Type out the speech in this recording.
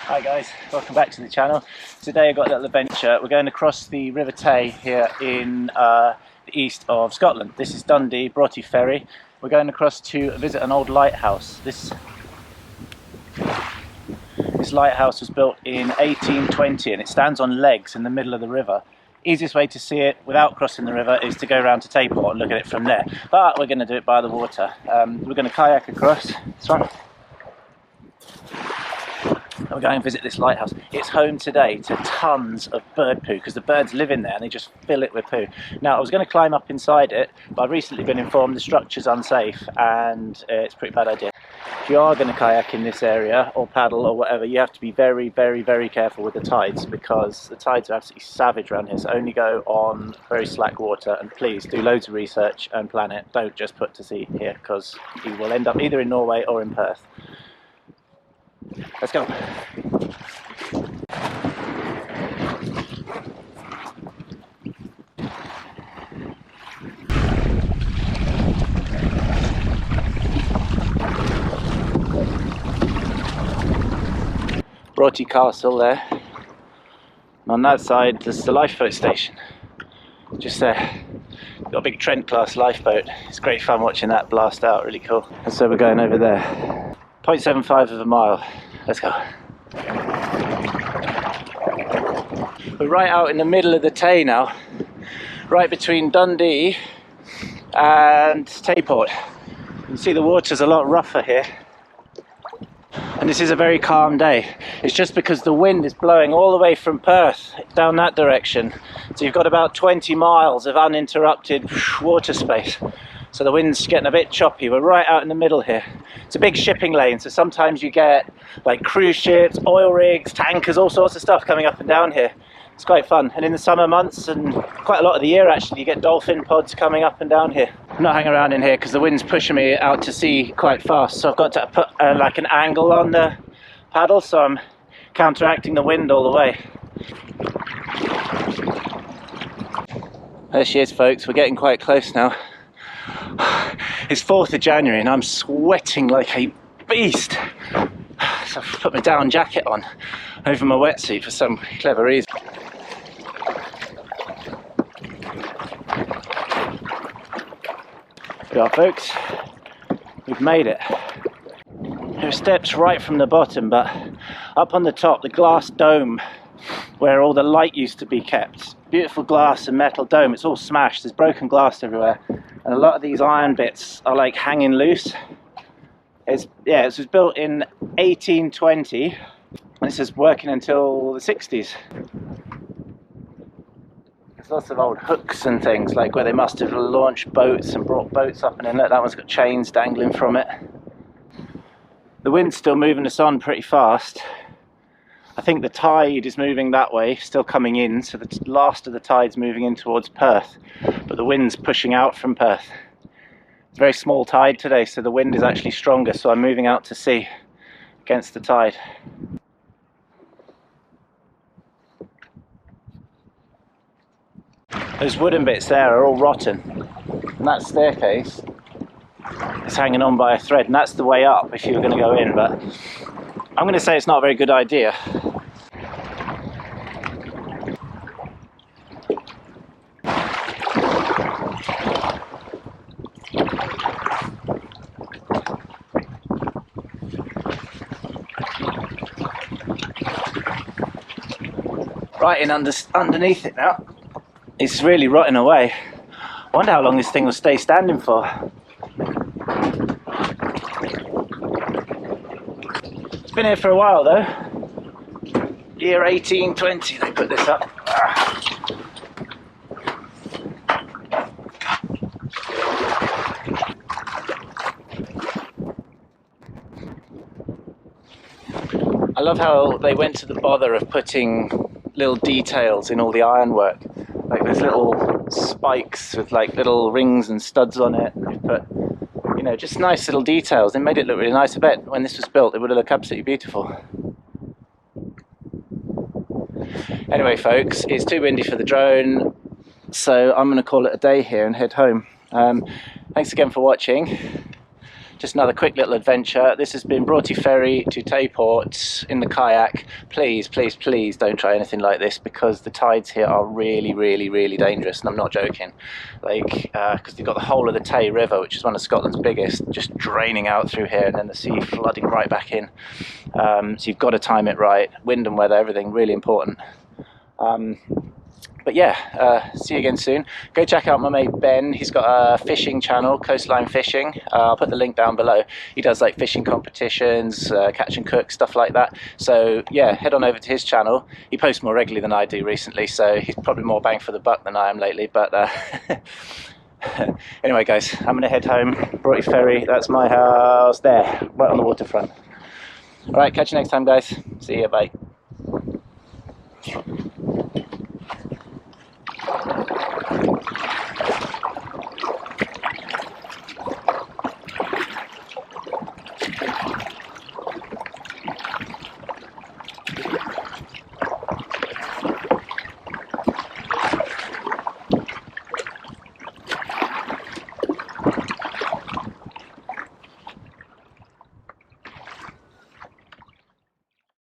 Hi guys, welcome back to the channel. Today I've got a little adventure. We're going across the River Tay here in the east of Scotland. This is Dundee, Broughty Ferry. We're going across to visit an old lighthouse. This lighthouse was built in 1820 and it stands on legs in the middle of the river. Easiest way to see it without crossing the river is to go around to Tayport and look at it from there. But we're going to do it by the water. We're going to kayak across this one. We're going to visit this lighthouse. It's home today to tons of bird poo because the birds live in there and they just fill it with poo. Now I was going to climb up inside it, but I've recently been informed the structure's unsafe and it's a pretty bad idea. If you are going to kayak in this area or paddle or whatever, you have to be very, very, very careful with the tides because the tides are absolutely savage around here. So only go on very slack water, and please do loads of research and plan it. Don't just put to sea here because you will end up either in Norway or in Perth. Let's go. Broughty Castle there. And on that side there's the lifeboat station. Just there. Got a big Trent class lifeboat. It's great fun watching that blast out, really cool. And so we're going over there. 0.75 of a mile. Let's go. We're right out in the middle of the Tay now, right between Dundee and Tayport. You can see the water's a lot rougher here. And this is a very calm day. It's just because the wind is blowing all the way from Perth down that direction. So you've got about 20 miles of uninterrupted water space. So the wind's getting a bit choppy. We're right out in the middle here. It's a big shipping lane, so sometimes you get like cruise ships, oil rigs, tankers, all sorts of stuff coming up and down here. It's quite fun. And in the summer months and quite a lot of the year actually, you get dolphin pods coming up and down here. I'm not hanging around in here because the wind's pushing me out to sea quite fast, so I've got to put like an angle on the paddle, so I'm counteracting the wind all the way. There she is, folks. We're getting quite close now. It's 4th of January and I'm sweating like a beast. So I've put my down jacket on over my wetsuit for some clever reason. Here we are, folks. We've made it. There are steps right from the bottom, but up on the top, the glass dome where all the light used to be kept. Beautiful glass and metal dome. It's all smashed. There's broken glass everywhere. And a lot of these iron bits are like hanging loose. It was built in 1820 and this is working until the 60s. There's lots of old hooks and things like where they must have launched boats and brought boats up, and then look, that one's got chains dangling from it. The wind's still moving us on pretty fast. I think the tide is moving that way, still coming in, so the last of the tide's moving in towards Perth, but the wind's pushing out from Perth. It's a very small tide today, so the wind is actually stronger, so I'm moving out to sea against the tide. Those wooden bits there are all rotten, and that staircase is hanging on by a thread, and that's the way up if you were going to go in, but I'm going to say it's not a very good idea. Right in underneath it now. It's really rotting away. I wonder how long this thing will stay standing for. It's been here for a while though. Year 1820 they put this up. I love how they went to the bother of putting little details in all the ironwork. Like there's little spikes with like little rings and studs on it. They put, you know, just nice little details. They made it look really nice. I bet when this was built it would have looked absolutely beautiful. Anyway folks, it's too windy for the drone, so I'm going to call it a day here and head home. Thanks again for watching. just another quick little adventure. This has been Broughty Ferry to Tayport in the kayak. Please, please, please don't try anything like this, because the tides here are really, really, really dangerous, and I'm not joking. Like, because you've got the whole of the Tay River, which is one of Scotland's biggest, just draining out through here, and then the sea flooding right back in. So you've got to time it right. Wind and weather, everything really important. But yeah, see you again soon. Go check out my mate Ben. He's got a fishing channel, Coastline Fishing. I'll put the link down below. He does like fishing competitions, catch and cook, stuff like that. So yeah, head on over to his channel. He posts more regularly than I do recently, so he's probably more bang for the buck than I am lately. But anyway guys, I'm gonna head home. Broughty Ferry, that's my house there, right on the waterfront. All right, catch you next time guys. See ya, bye.